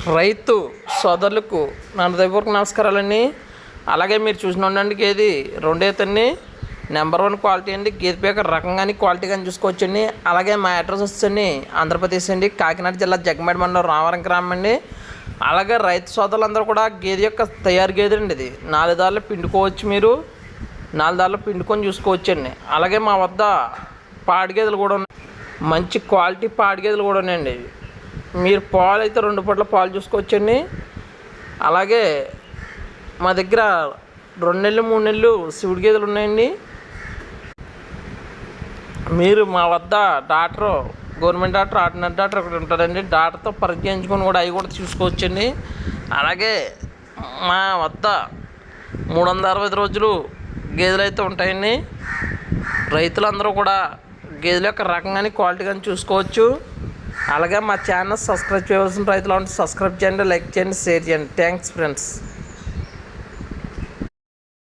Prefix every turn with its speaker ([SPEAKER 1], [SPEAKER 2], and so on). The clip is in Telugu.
[SPEAKER 1] రైతు సోదరులకు నా హృదయపూర్వక నమస్కారాలండి. అలాగే మీరు చూసిన ఉండండి గేది రెండేతండి, నెంబర్ 1 క్వాలిటీ అండి. గేదె పేక రకం కానీ క్వాలిటీ కానీ చూసుకోవచ్చండి. అలాగే మా అడ్రస్ వచ్చండి ఆంధ్రప్రదేశ్ అండి, కాకినాడ జిల్లా జగ్గంపేట మండలం రామవరం గ్రామం అండి. అలాగే రైతు సోదరులందరూ కూడా గేదె యొక్క తయారు గేదె అండి. ఇది 4 దారులు పిండుకోవచ్చు, మీరు 4 దారులు పిండుకొని చూసుకోవచ్చండి. అలాగే మా వద్ద పాడి గేదెలు కూడా ఉన్నాయి, మంచి క్వాలిటీ పాడి గేదెలు కూడా ఉన్నాయండి. మీరు పాలు అయితే 2 పూట్ల పాలు చూసుకోవచ్చండి. అలాగే మా దగ్గర 2 నెలలు 3 నెలలు శివుడి గేదెలు ఉన్నాయండి. మీరు మా వద్ద doctor, government doctor, ordinary doctor ఒకటి ఉంటారండి. డాక్టర్తో పరీక్షించుకొని కూడా అవి కూడా చూసుకోవచ్చండి. అలాగే మా వద్ద 365 రోజులు గేదెలు అయితే ఉంటాయండి. రైతులందరూ కూడా గేదెల యొక్క రకం కానీ క్వాలిటీ కానీ చూసుకోవచ్చు. అలాగే మా ఛానల్ సబ్స్క్రైబ్ చేయవలసిన రైతులు అంటే సబ్స్క్రైబ్ చేయండి, లైక్ చేయండి, షేర్ చేయండి. Thanks friends.